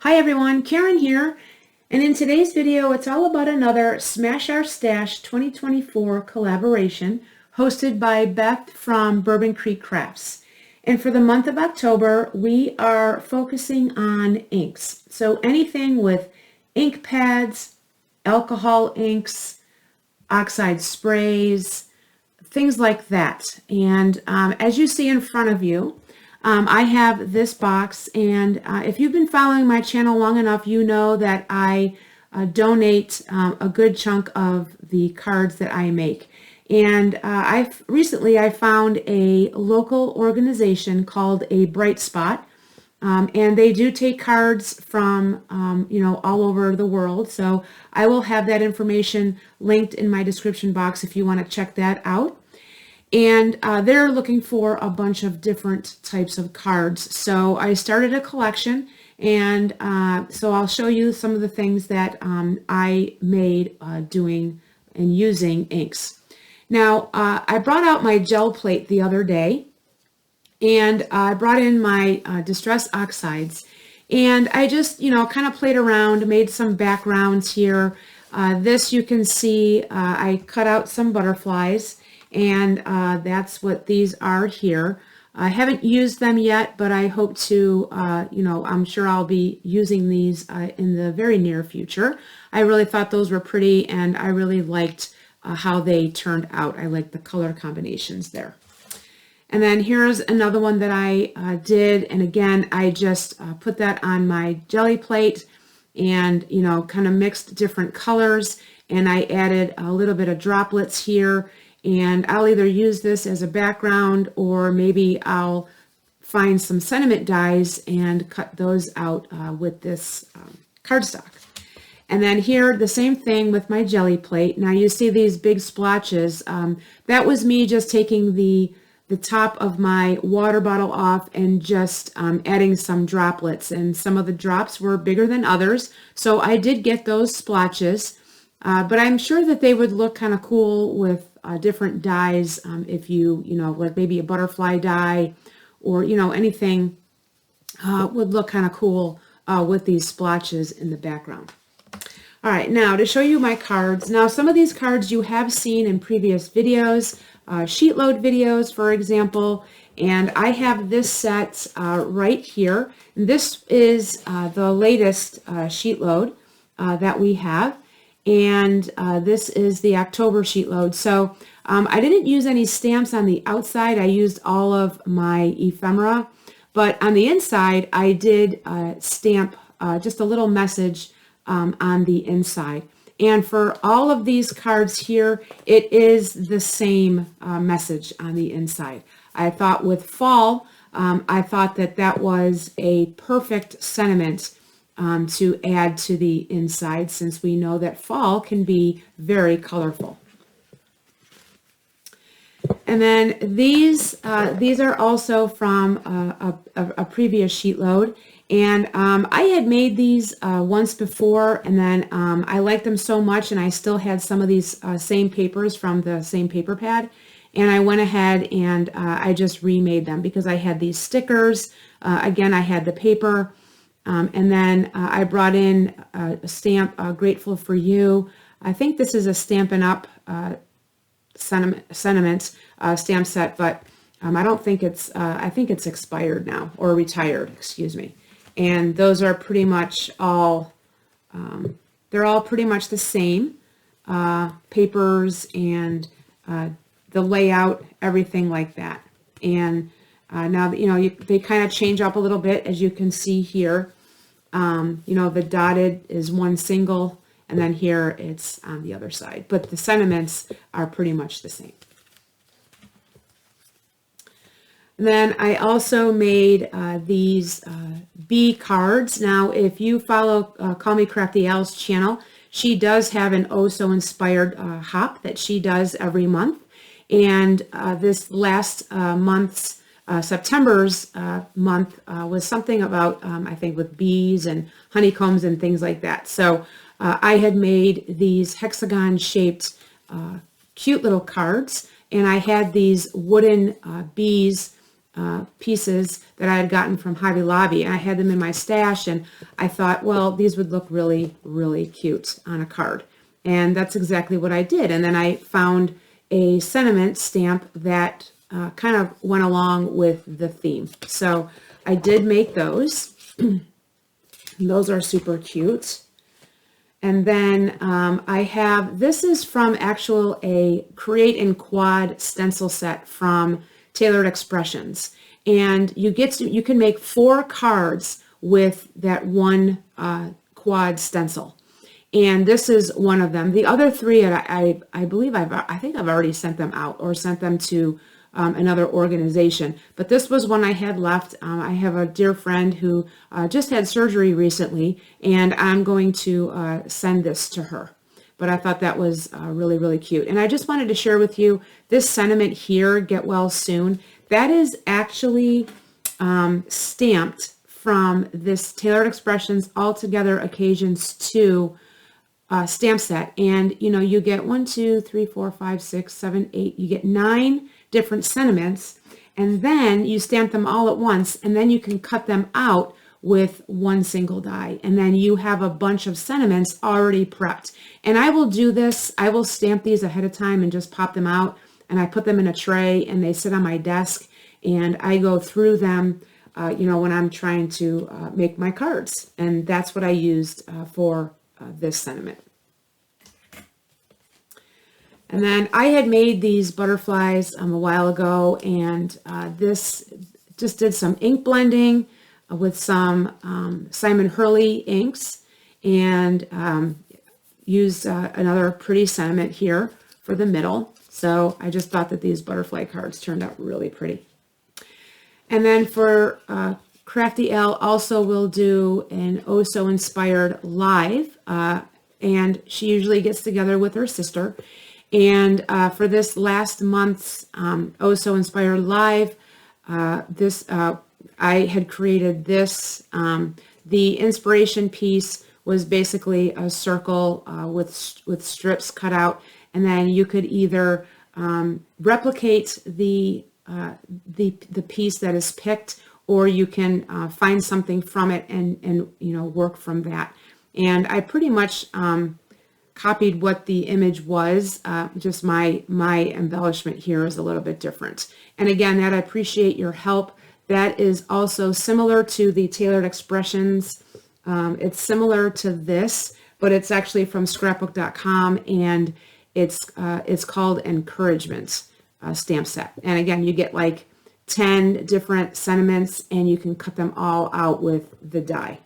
Hi everyone, Karen here, and in today's video it's all about another Smash Our Stash 2024 collaboration hosted by Beth from Bourbon Creek Crafts. And for the month of October we are focusing on inks. So anything with ink pads, alcohol inks, oxide sprays, things like that. And as you see in front of you, I have this box, and if you've been following my channel long enough, you know that I donate a good chunk of the cards that I make. And recently I found a local organization called a Bright Spot, and they do take cards from all over the world. So I will have that information linked in my description box if you want to check that out. And they're looking for a bunch of different types of cards. So I started a collection, and so I'll show you some of the things that I made doing and using inks. Now, I brought out my gel plate the other day, and I brought in my Distress Oxides, and I just, kind of played around, made some backgrounds here. This you can see, I cut out some butterflies, and that's what these are here. I haven't used them yet, but I hope to, I'm sure I'll be using these in the very near future. I really thought those were pretty, and I really liked how they turned out. I like the color combinations there. And then here's another one that I did, and again, I just put that on my jelly plate and, kind of mixed different colors, and I added a little bit of droplets here. And I'll either use this as a background, or maybe I'll find some sentiment dies and cut those out with this cardstock. And then here, the same thing with my jelly plate. Now you see these big splotches. That was me just taking the top of my water bottle off and just adding some droplets. And some of the drops were bigger than others, so I did get those splotches. But I'm sure that they would look kind of cool with different dyes, if you like maybe a butterfly dye, or anything would look kind of cool with these splotches in the background. All right, now to show you my cards. Now some of these cards you have seen in previous videos, sheet load videos for example, and I have this set right here. And this is the latest sheet load that we have. And this is the October sheet load. So I didn't use any stamps on the outside. I used all of my ephemera, but on the inside I did stamp just a little message on the inside. And for all of these cards here, it is the same message on the inside. I thought with fall, I thought that that was a perfect sentiment to add to the inside, since we know that fall can be very colorful. And then these are also from a previous sheet load, and I had made these once before, and then I liked them so much, and I still had some of these same papers from the same paper pad, and I went ahead and I just remade them because I had these stickers. Again, I had the paper. And then I brought in a stamp, Grateful for You. I think this is a Stampin' Up! Sentiment stamp set, but I don't think it's, I think it's expired now, or retired, excuse me. And those are pretty much all, they're all pretty much the same, papers and the layout, everything like that. And now, they kind of change up a little bit, as you can see here. The dotted is one single, and then here it's on the other side. But the sentiments are pretty much the same. And then I also made these bee cards. Now, if you follow Call Me Crafty Al's channel, she does have an Oh So Inspired hop that she does every month. And this last month's September's month was something about, I think, with bees and honeycombs and things like that. So I had made these hexagon-shaped cute little cards, and I had these wooden bees pieces that I had gotten from Hobby Lobby, and I had them in my stash, and I thought, well, these would look really, really cute on a card. And that's exactly what I did. And then I found a sentiment stamp that kind of went along with the theme. So I did make those. Those are super cute. And then I have, this is from a Create in Quad stencil set from Tailored Expressions. And you can make 4 cards with that one quad stencil. And this is one of them. The other 3, I believe I think I've already sent them out or sent them to another organization. But this was one I had left. I have a dear friend who just had surgery recently, and I'm going to send this to her. But I thought that was really, really cute. And I just wanted to share with you this sentiment here, Get Well Soon. That is actually stamped from this Tailored Expressions All Together Occasions 2 stamp set. And you get 1, 2, 3, 4, 5, 6, 7, 8. You get 9 different sentiments, and then you stamp them all at once, and then you can cut them out with one single die, and then you have a bunch of sentiments already prepped. And I will do this, I will stamp these ahead of time and just pop them out, and I put them in a tray and they sit on my desk, and I go through them when I'm trying to make my cards. And that's what I used for this sentiment. And then I had made these butterflies a while ago, and this just did some ink blending with some Simon Hurley inks, and used another pretty sentiment here for the middle. So I just thought that these butterfly cards turned out really pretty. And then for Crafty L also will do an Oh So Inspired live, and she usually gets together with her sister. And for this last month's Oh So Inspired Live, I had created this. The inspiration piece was basically a circle with strips cut out, and then you could either replicate the piece that is picked, or you can find something from it and work from that. And I pretty much copied what the image was, just my embellishment here is a little bit different. And again, that I appreciate your help. That is also similar to the Tailored Expressions. It's similar to this, but it's actually from Scrapbookdotcom, and it's called Encouragement stamp set. And again, you get like 10 different sentiments, and you can cut them all out with the die.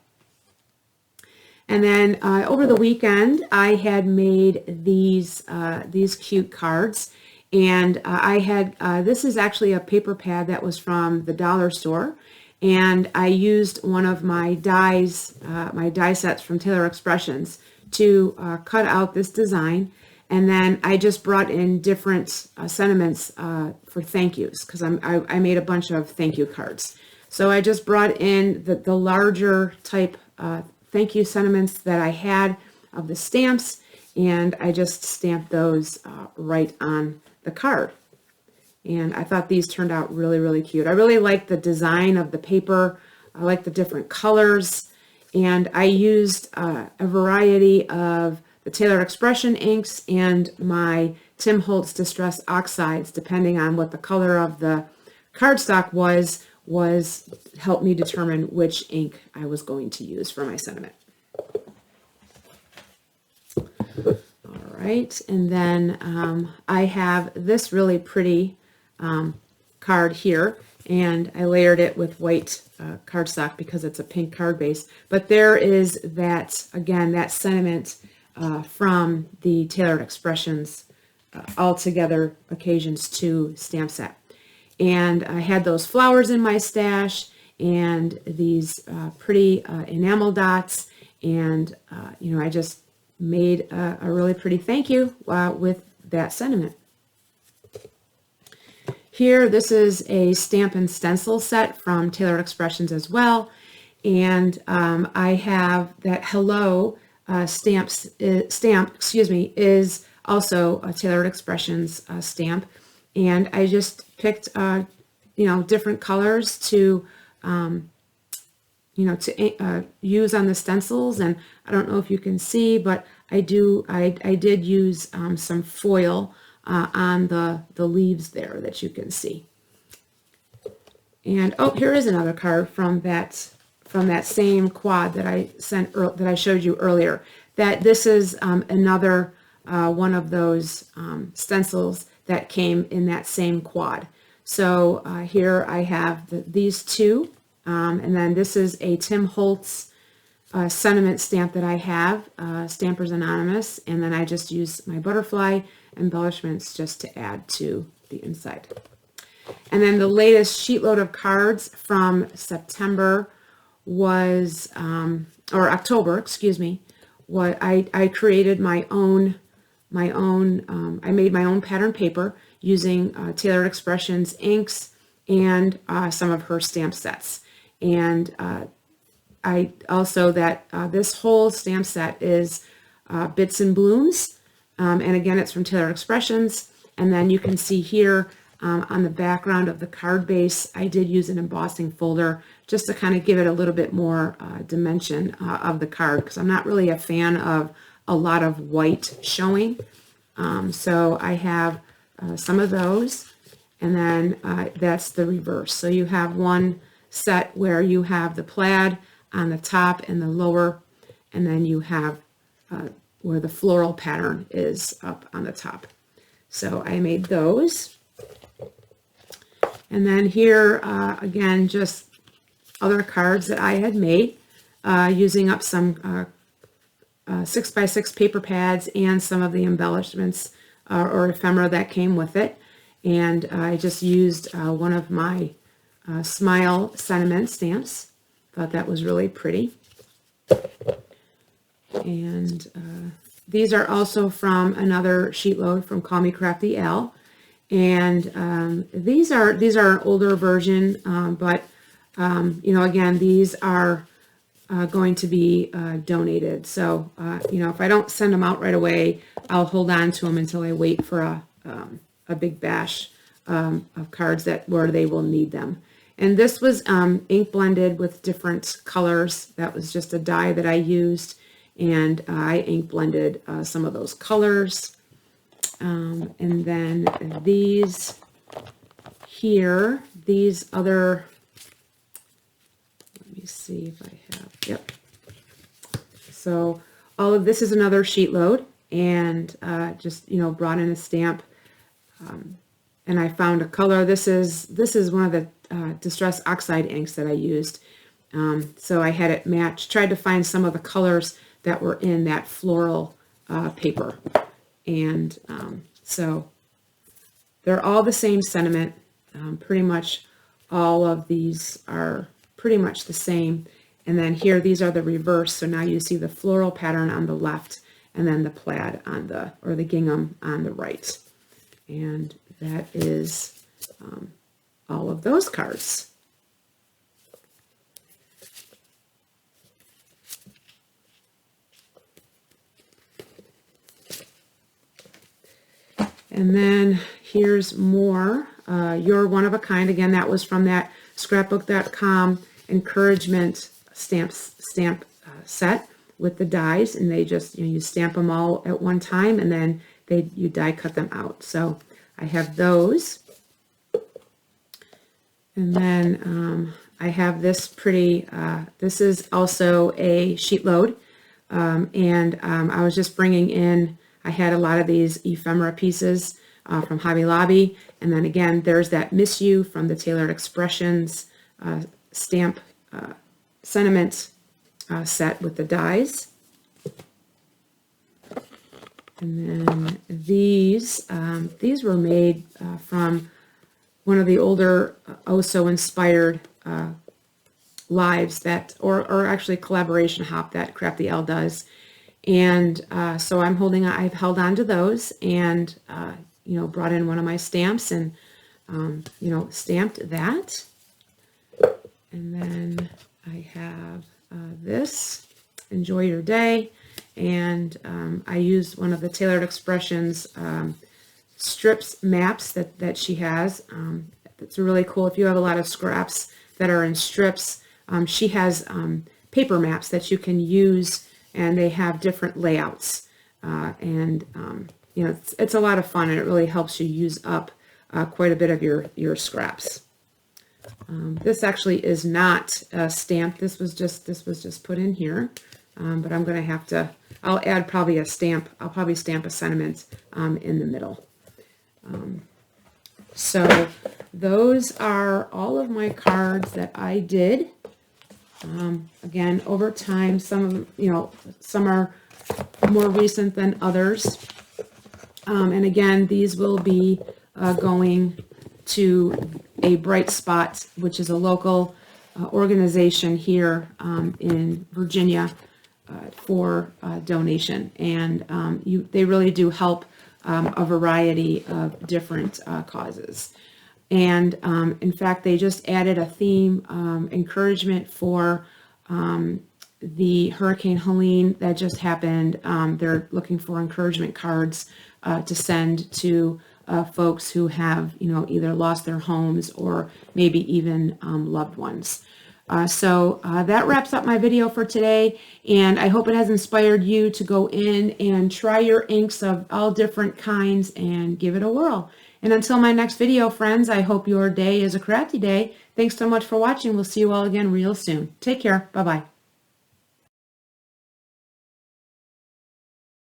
And then over the weekend, I had made these cute cards, and I had this is actually a paper pad that was from the dollar store, and I used one of my dies, my die sets from Tailored Expressions, to cut out this design, and then I just brought in different sentiments for thank yous, because I made a bunch of thank you cards. So I just brought in the larger type thank you sentiments that I had of the stamps, and I just stamped those right on the card. And I thought these turned out really, really cute. I really like the design of the paper. I like the different colors, and I used a variety of the Tailored Expression inks and my Tim Holtz Distress Oxides, depending on what the color of the cardstock was helped me determine which ink I was going to use for my sentiment. All right, and then I have this really pretty card here, and I layered it with white cardstock because it's a pink card base. But there is that, again, that sentiment from the Tailored Expressions All Together Occasions 2 stamp set. And I had those flowers in my stash, and these pretty enamel dots, and I just made a really pretty thank you with that sentiment. Here, this is a stamp and stencil set from Tailored Expressions as well, and I have that hello stamp, is also a Tailored Expressions stamp. And I just picked different colors to use on the stencils. And I don't know if you can see, but I did use some foil on the leaves there that you can see. And oh, here is another card from that same quad that I showed you earlier. That this is another one of those stencils that came in that same quad. So here I have these two, and then this is a Tim Holtz sentiment stamp that I have, Stampers Anonymous, and then I just use my butterfly embellishments just to add to the inside. And then the latest sheet load of cards from September was, or October, excuse me, what I created my own, I made my own pattern paper using Tailored Expressions inks and some of her stamp sets. And I also, this whole stamp set is Bits and Blooms, and again, it's from Tailored Expressions. And then you can see here on the background of the card base, I did use an embossing folder just to kind of give it a little bit more dimension of the card, because I'm not really a fan of a lot of white showing. So I have some of those, and then that's the reverse. So you have one set where you have the plaid on the top and the lower, and then you have where the floral pattern is up on the top. So I made those. And then here, again, just other cards that I had made using up some 6x6 paper pads and some of the embellishments or ephemera that came with it. And I just used one of my Smile sentiment stamps. Thought that was really pretty. And these are also from another sheet load from Call Me Crafty Al. And these are an older version, but again, these are going to be donated. So if I don't send them out right away, I'll hold on to them until I wait for a big bash of cards where they will need them. And this was ink blended with different colors. That was just a die that I used, and I ink blended some of those colors. And then these here, these other, let me see if I have, yep. So all of this is another sheet load, and just, brought in a stamp, and I found a color. This is one of the Distress Oxide inks that I used. So I had it match, tried to find some of the colors that were in that floral paper. And so they're all the same sentiment. Pretty much all of these are pretty much the same. And then here, these are the reverse. So now you see the floral pattern on the left, and then the plaid on or the gingham on the right. And that is all of those cards. And then here's more. You're One of a Kind. Again, that was from that Scrapbookdotcom encouragement stamp set with the dies, and they just, you stamp them all at one time, and then you die cut them out. So I have those. And then I have this pretty, this is also a sheet load. And I was just bringing in, I had a lot of these ephemera pieces from Hobby Lobby. And then again, there's that Miss You from the Tailored Expressions stamp sentiment set with the dies. And then these were made from one of the older Oh-So inspired lives or actually collaboration hop that Crafty L does. And so I've held on to those, and brought in one of my stamps and stamped that. And then I have this, Enjoy Your Day, and I used one of the Tailored Expressions strips maps that she has, It's really cool if you have a lot of scraps that are in strips. She has paper maps that you can use, and they have different layouts. You know, it's a lot of fun, and it really helps you use up quite a bit of your scraps. This actually is not stamped. This was just put in here, but I'm going to have to. I'll add probably a stamp. I'll probably stamp a sentiment in the middle. So those are all of my cards that I did. Again, over time, some of them, you know, some are more recent than others. And again, these will be going to a Bright Spot, which is a local organization here in Virginia for donation. And they really do help a variety of different causes. And in fact, they just added a theme, encouragement for the Hurricane Helene that just happened. They're looking for encouragement cards to send to folks who have, you know, either lost their homes or maybe even loved ones. So that wraps up my video for today, and I hope it has inspired you to go in and try your inks of all different kinds and give it a whirl. And until my next video, friends, I hope your day is a crafty day. Thanks so much for watching. We'll see you all again real soon. Take care. Bye-bye.